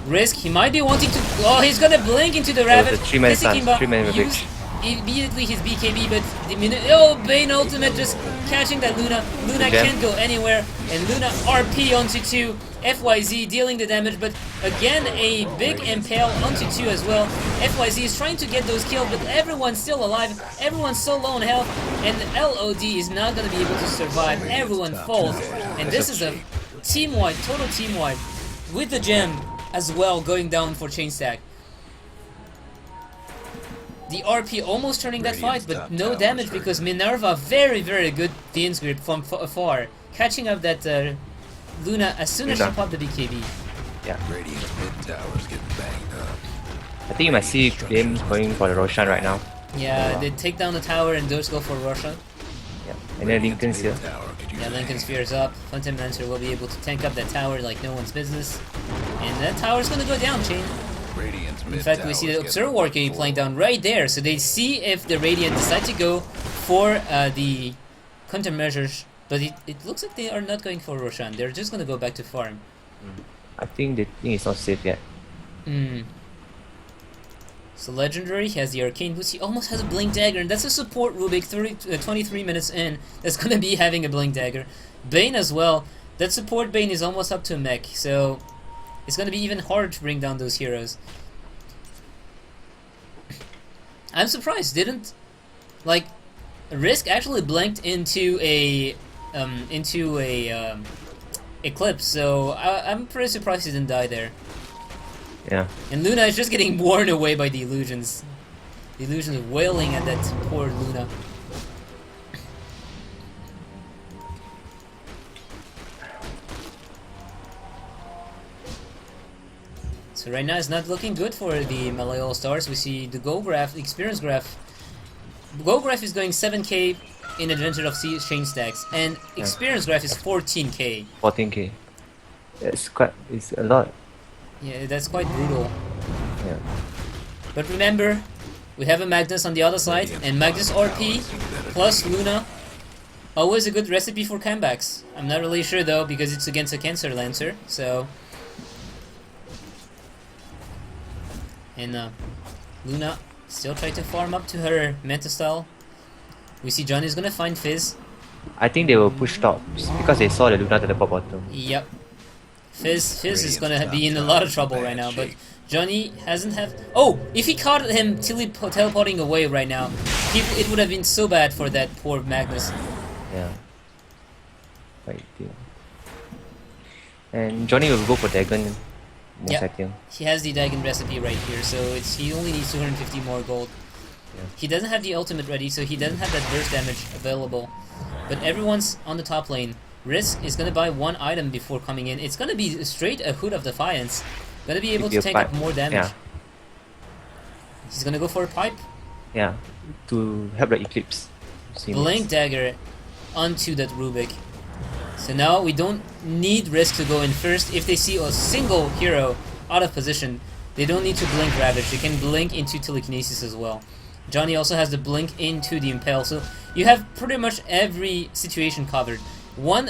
S1: Risk, he might be wanting to... Oh, he's gonna blink into the
S2: was
S1: Rabbit.
S2: a three-man stun,
S1: Kissikimba
S2: three-man Ravage.
S1: used immediately his BKB, but the minute... Oh, Bane ultimate just catching that Luna. Luna
S2: Gem.
S1: can't go anywhere, and Luna RP onto 2. FYZ dealing the damage, but again a big impale onto 2 as well. FYZ is trying to get those kills, but everyone's still alive. Everyone's so low on health, and LOD is not going to be able to survive. Everyone falls, and this is a team-wide, total team-wide, with the gem as well going down for Chain Stack. The RP almost turning that fight, but no damage because Minerva very good DN's grip from afar, catching up that Luna as soon as she popped the BKB.
S2: Yeah.
S3: Radiant's mid tower's getting banged up.
S2: I think you might see them going for the Roshan right now.
S1: Yeah, they take down the tower and those go for Russia.
S2: Yeah. And then Lincoln's here.
S3: Tower could use
S1: Yeah, Lincoln Sphere's up. Phantom Lancer will be able to tank up that tower like no one's business. And that tower's gonna go down, Chain.
S3: Radiant's
S1: In
S3: mid
S1: fact, we see the
S3: tower's
S1: Observer
S3: getting
S1: War getting playing down right there. So they see if the Radiant decide to go for the countermeasures. But it looks like they are not going for Roshan. They're just gonna go back to farm.
S2: I think they think it's not safe yet.
S1: So Legendary, he has the Arcane Boost. He almost has a Blink Dagger, and that's a support Rubik 23 minutes in. That's gonna be having a Blink Dagger. Bane as well. That support Bane is almost up to a mech, so it's gonna be even harder to bring down those heroes. I'm surprised, didn't like Risk actually blinked into a Eclipse, so I'm pretty surprised he didn't die there.
S2: Yeah.
S1: And Luna is just getting worn away by the illusions. The illusions are wailing at that poor Luna. So right now it's not looking good for the MalayAllStars. We see the goal graph, the experience graph. Goal graph is going 7k in advantage of Chain Stacks, and experience graph is 14k.
S2: 14k. It's a lot.
S1: Yeah, that's quite brutal.
S2: Yeah.
S1: But remember, we have a Magnus on the other side, and Magnus RP plus Luna, always a good recipe for comebacks. I'm not really sure though, because it's against a Cancer Lancer, so... And Luna still try to farm up to her Manta style. We see Johnny's gonna find Fizz.
S2: I think they will push top because they saw the Luna to the bottom.
S1: Yep. Fizz is gonna be in a lot of trouble right now, but Johnny hasn't have... Oh! If he caught him teleporting away right now, it would have been so bad for that poor Magnus.
S2: Yeah. Right there. And Johnny will go for Dagon in a second.
S1: He has the Dagon recipe right here, so he only needs 250 more gold.
S2: Yeah.
S1: He doesn't have the ultimate ready, so he doesn't have that burst damage available. But everyone's on the top lane. Risk is gonna buy one item before coming in. It's gonna be straight a Hood of Defiance. Gonna be able to take up more damage.
S2: Yeah.
S1: He's gonna go for a pipe.
S2: Yeah. To help the Eclipse.
S1: Blink Dagger onto that Rubik. So now we don't need Risk to go in first. If they see a single hero out of position, they don't need to blink Ravage. They can blink into Telekinesis as well. Johnny also has the blink into the Impale, so you have pretty much every situation covered. One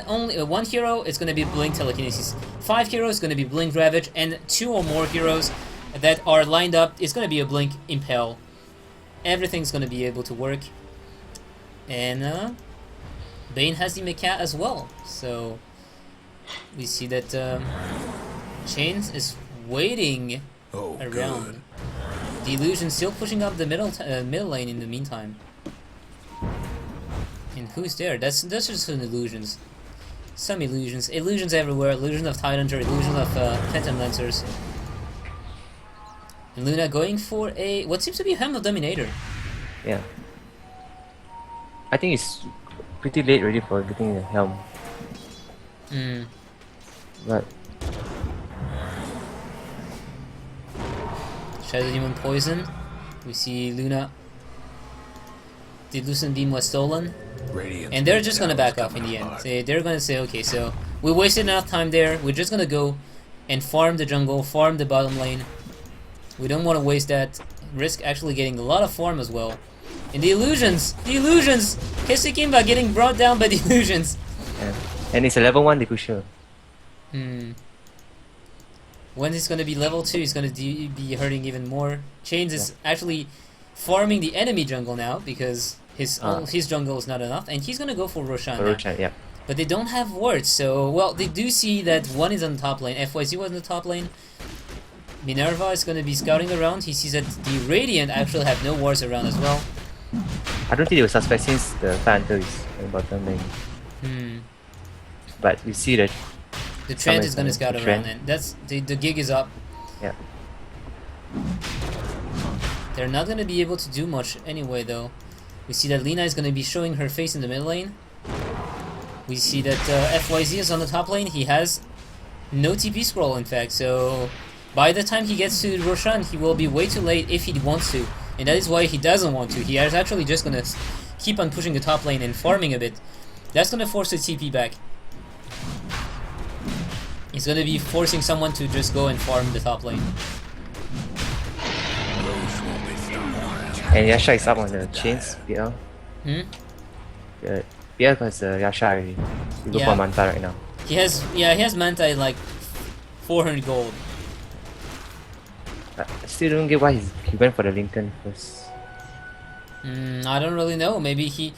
S1: hero is going to be blink Telekinesis. 5 heroes is going to be blink Ravage, and 2 or more heroes that are lined up is going to be a blink Impale. Everything's going to be able to work. And Bane has the Mecha as well, so we see that Chains is waiting around.
S3: Good.
S1: The Illusion still pushing up the middle lane in the meantime. And who's there? That's just some illusions. Some illusions. Illusions everywhere. Illusion of Tyrant, illusion of Phantom Lancers. And Luna going for a what seems to be a Helm of Dominator.
S2: Yeah. I think it's pretty late already for getting the helm. But
S1: Shadow Demon Poison. We see Luna. The Lucent Beam was stolen.
S3: Radiant's
S1: And they're
S3: mid
S1: just gonna
S3: tower's
S1: back off in
S3: coming
S1: the end.
S3: apart.
S1: They're gonna say, okay, so we wasted enough time there. We're just gonna go and farm the jungle, farm the bottom lane. We don't want to waste that. Risk actually getting a lot of farm as well. And the illusions! Kissikimba getting brought down by the illusions.
S2: yeah. And it's a level 1 Diffuser.
S1: Well, When he's gonna be level 2, he's gonna be hurting even more. Chains is actually farming the enemy jungle now because his jungle is not enough, and he's gonna go for Roshan now.
S2: Roshan, yeah.
S1: But they don't have wards, so well they do see that one is on the top lane. FYZ was in the top lane. Minerva is gonna be scouting around. He sees that the Radiant actually have no wards around as well.
S2: I don't think they will suspect since the Fire Hunter is in bottom lane. But you see that
S1: the Trent is gonna scout
S2: the
S1: around,
S2: Trent.
S1: and that's the gig is up.
S2: Yeah.
S1: They're not gonna be able to do much anyway, though. We see that Lina is gonna be showing her face in the mid lane. We see that FYZ is on the top lane. He has no TP scroll, in fact, so by the time he gets to Roshan, he will be way too late if he wants to, and that is why he doesn't want to. He is actually just gonna keep on pushing the top lane and farming a bit. That's gonna force the TP back. He's gonna be forcing someone to just go and farm the top lane.
S2: And Yasha is up on the chains, PL. PL because Yasha already. You go for Manta right now.
S1: He has Manta in like 400 gold.
S2: I still don't get why he went for the Lincoln first.
S1: I don't really know. Maybe he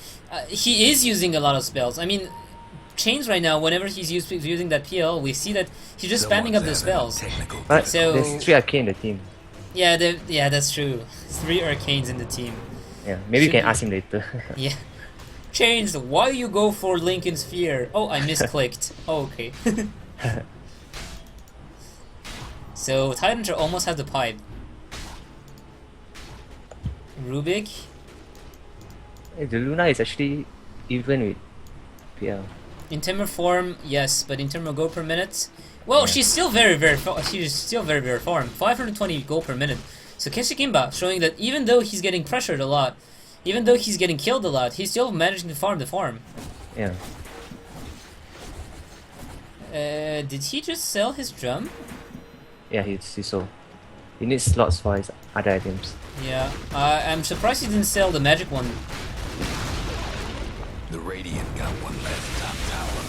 S1: is using a lot of spells. I mean, Chains right now, whenever he's using that PL, we see that he's just spamming up the spells.
S2: But
S1: So
S2: there's 3 arcane in the team.
S1: Yeah, that's true. 3 arcanes in the team.
S2: Yeah, maybe you
S1: Should
S2: can ask him later.
S1: Yeah. Chains, why you go for Lincoln Sphere? Oh, I misclicked. Oh, okay. So Tyranitar almost has the pipe. Rubik.
S2: Hey, the Luna is actually even with PL.
S1: In terms of form, yes, but in terms of gold per minute, well, she's still very very farm. 520 gold per minute. So Keshikimba showing that even though he's getting pressured a lot, even though he's getting killed a lot, he's still managing to farm the farm.
S2: Yeah.
S1: Did he just sell his drum?
S2: Yeah, he sold. He needs slots for his other items.
S1: Yeah, I'm surprised he didn't sell the magic one.
S3: The Radiant got one less top tower.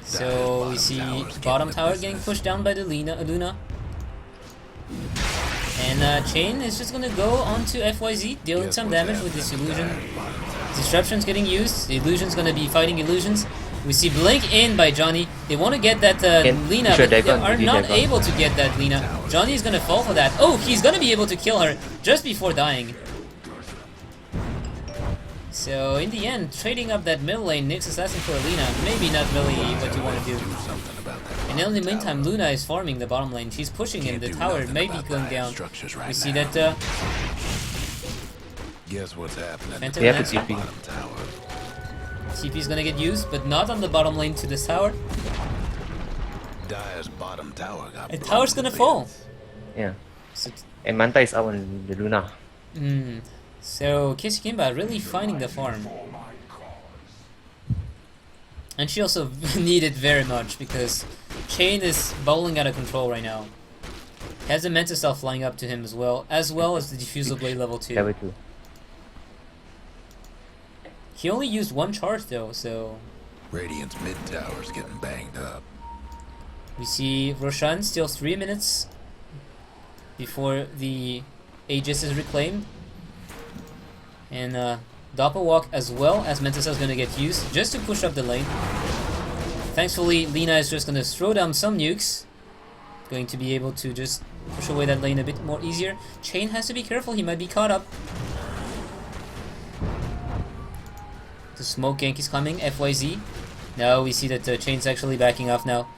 S1: So we see bottom tower getting pushed down by the Luna. And Chain is just gonna go onto FYZ, dealing some damage with this illusion. Disruption's getting used. The illusion's gonna be fighting illusions. We see Blink in by Johnny. They want to get that Lina, but they are not able to get that Lina. Johnny is gonna fall for that. Oh, he's gonna be able to kill her just before dying. So in the end, trading up that middle lane, Nyx is asking for a Lina. Maybe not really what you want to do. And in the meantime, Luna is farming the bottom lane. She's pushing in the tower, maybe going down. We see that
S3: Guess what's happening?
S1: Phantom
S2: They have
S1: Lance
S2: to TP.
S3: Bottom tower.
S1: TP is gonna get used, but not on the bottom lane to this tower.
S3: Dire's bottom tower got
S1: And
S3: blown
S1: tower's
S3: to
S1: gonna
S3: bits.
S1: fall.
S2: Yeah.
S1: So,
S2: And Manta is out on the Luna.
S1: so Kishikimba really finding the farm. And she also needed very much because Chain is bowling out of control right now. Has the Mental Cell flying up to him as well as the Diffusal Blade level 2.
S2: Level 2.
S1: He only used 1 charge though, so
S3: Radiant's mid tower's getting banged up.
S1: we see Roshan still 3 minutes before the Aegis is reclaimed. And Doppelwalk as well as Mental Cell is going to get used just to push up the lane. Thankfully, Lina is just going to throw down some nukes. Going to be able to just push away that lane a bit more easier. Chain has to be careful, he might be caught up. The smoke gank is coming, FYZ. Now we see that Chain's actually backing off now.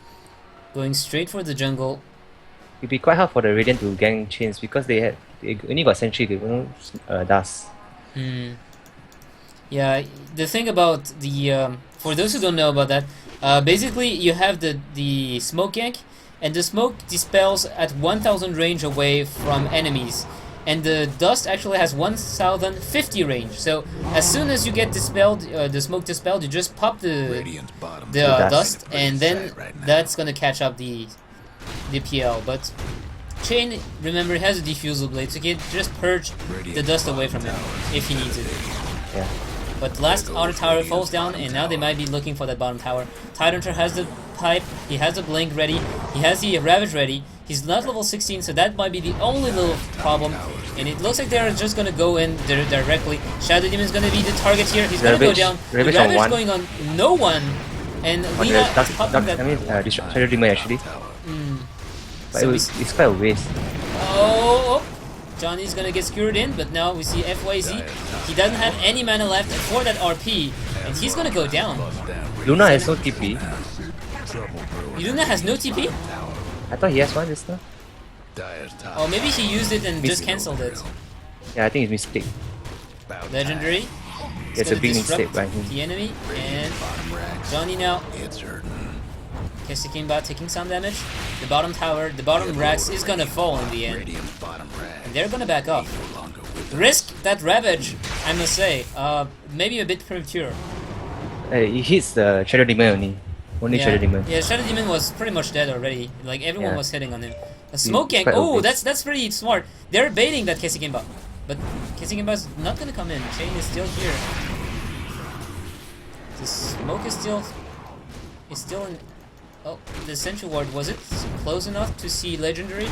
S1: Going straight for the jungle.
S2: It'd be quite hard for the Radiant to gang chains because they only got sentry, they don't dust.
S1: Yeah, the thing about the for those who don't know about that, basically you have the smoke gank, and the smoke dispels at 1000 range away from enemies, and the dust actually has 1050 range. So as soon as you get dispelled, the smoke dispelled, you just pop the
S3: Radiant's bottom
S1: dust,
S3: tower.
S1: and then that's gonna catch up the PL. But Chain, remember, has a diffusal blade, so he can just purge the dust away from him if he needs it.
S2: Yeah.
S1: But the last outer tower falls down, and now they might be looking for that bottom tower. Tyranitar has the pipe, he has the blink ready, he has the ravage ready. He's not level 16, so that might be the only little problem. And it looks like they're just gonna go in directly. Shadow Demon's gonna be the target here. He's gonna go down. The
S2: Ravage on
S1: Ravage
S2: one.
S1: going on no one. And
S2: Oh,
S1: Lina
S2: that's,
S1: is popping that.
S2: Shadow Demon actually. But
S1: So
S2: it's quite a waste.
S1: Oh, Johnny's gonna get screwed in, but now we see FYZ. He doesn't have any mana left for that RP, and he's gonna go down.
S2: Luna has no TP.
S1: Luna has no TP?
S2: I thought he has one just now.
S1: Oh, maybe he used it and just cancelled it.
S2: Yeah, I think it's mistake.
S1: Legendary.
S2: It's a
S1: gonna
S2: big
S1: disrupt
S2: mistake by him.
S1: the enemy, and Johnny now. Kesikimba taking some damage. The bottom tower, the bottom racks is gonna fall in the end. And they're gonna back up. Risk that Ravage, I must say. Maybe a bit premature.
S2: He hits the Shadow Demon only. Only Shadow Demon.
S1: Yeah, Shadow Demon was pretty much dead already. Like everyone
S2: Yeah.
S1: was hitting on him. A smoke gank.
S2: quite
S1: Oh,
S2: obvious.
S1: that's pretty smart. They're baiting that Kesikimba, but Kesikimba's not gonna come in. Chain is still here. The smoke is still in. Oh, the Sentry Ward, was it close enough to see Legendary?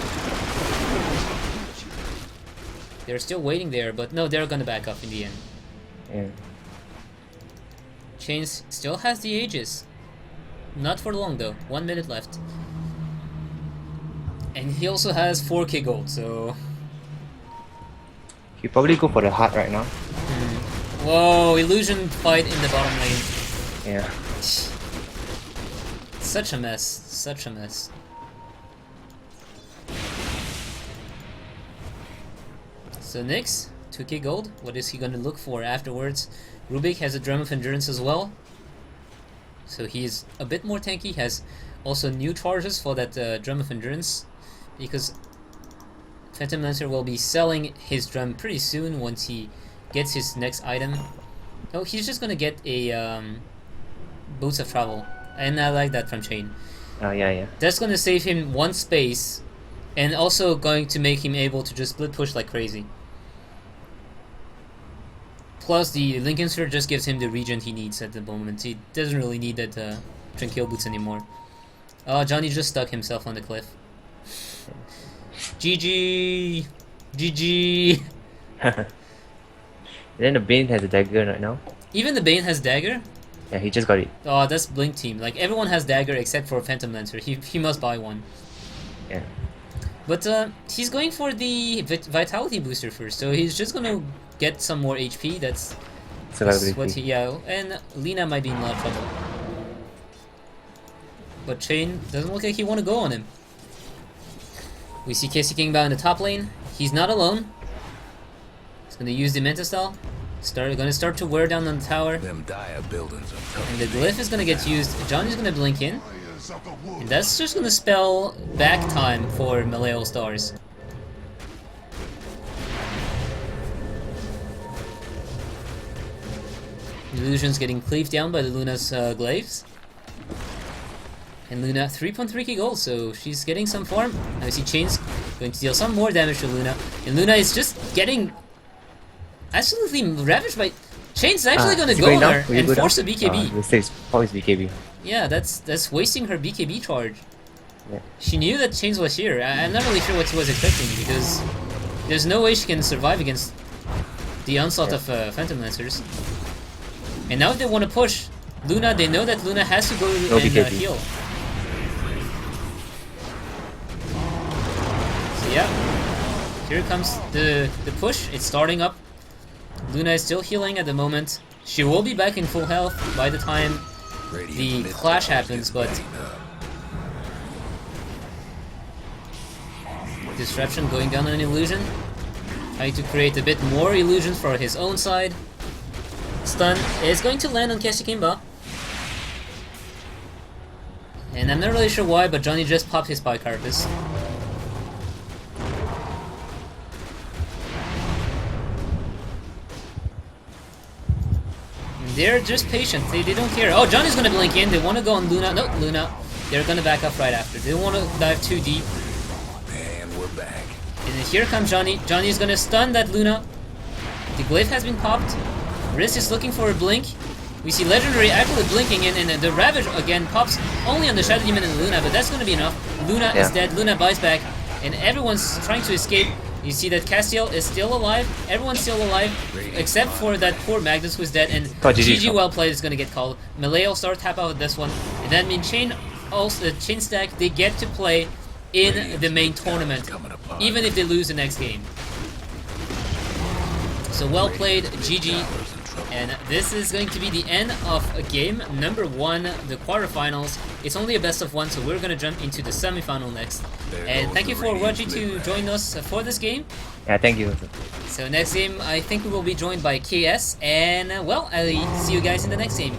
S1: They're still waiting there, but no, they're gonna back up in the end.
S2: Yeah.
S1: Chains still has the Aegis. Not for long though, 1 minute left. And he also has 4k gold, so...
S2: He probably go for the heart right now.
S1: Whoa, illusion fight in the bottom lane.
S2: Yeah.
S1: Such a mess, such a mess. So Nyx, 2k gold. What is he gonna look for afterwards? Rubik has a Drum of Endurance as well. So he's a bit more tanky, has also new charges for that Drum of Endurance. Because Phantom Lancer will be selling his drum pretty soon once he gets his next item. Oh, he's just gonna get a Boots of Travel. And I like that from Chain.
S2: Yeah.
S1: That's gonna save him one space, and also going to make him able to just split push like crazy. Plus, the Lincoln Sphere just gives him the regen he needs at the moment. He doesn't really need that Tranquil Boots anymore. Oh, Johnny just stuck himself on the cliff. GG! GG!
S2: Then the Bane has a dagger right now.
S1: Even the Bane has dagger?
S2: Yeah, he just got it.
S1: Oh, that's Blink Team. Like, everyone has dagger except for Phantom Lancer. He must buy one.
S2: Yeah.
S1: But he's going for the Vitality booster first, so he's just gonna get some more HP. That's what he, yeah, and Lina might be in a lot of trouble. But Chain doesn't look like he want to go on him. We see Kesikimba in the top lane. He's not alone. He's gonna use the Manta Style. Gonna start to wear down on the tower.
S3: Them Dia buildings are tough.
S1: And the glyph is gonna get used. Johnny's gonna blink in. And that's just gonna spell back time for MalayAllStars. Illusion's getting cleaved down by the Luna's glaives. And Luna 3.3k gold, so she's getting some farm. Now we see Chain's going to deal some more damage to Luna. And Luna is just getting absolutely ravaged by... Chain's actually gonna go on her and force a BKB.
S2: Mistakes, always BKB.
S1: Yeah, that's wasting her BKB charge.
S2: Yeah.
S1: She knew that Chains was here. I'm not really sure what she was expecting, because there's no way she can survive against the onslaught of Phantom Lancers. And now if they want to push Luna, they know that Luna has to go and heal. So yeah, here comes the push. It's starting up. Luna is still healing at the moment. She will be back in full health by the time the clash happens, but disruption going down on illusion, trying to create a bit more illusions for his own side. Stun is going to land on Kesikimba, and I'm not really sure why, but Johnny just popped his Bicarpus. They're just patient. They don't care. Oh, Johnny's gonna blink in. They want to go on Luna. No, Luna. They're gonna back up right after. They don't want to dive too deep.
S3: And we're back.
S1: And then here comes Johnny. Johnny's gonna stun that Luna. The glyph has been popped. Riz is looking for a blink. We see Legendary actually blinking in, and the Ravage again pops only on the Shadow Demon and Luna, but that's gonna be enough. Luna is dead, Luna buys back, and everyone's trying to escape. You see that Castiel is still alive, everyone's still alive, except for that poor Magnus who's dead, and GG well played is gonna get called. MalayAllStars tap out this one, and that means Chain Stack, they get to play in the main tournament, even if they lose the next game. So well played, GG. And this is going to be the end of game number 1, the quarterfinals. It's only a best of 1, so we're gonna jump into the semifinal next. And thank you for Raji to join us for this game.
S2: Yeah, thank you.
S1: So next game, I think we will be joined by KS, and well, I'll see you guys in the next game.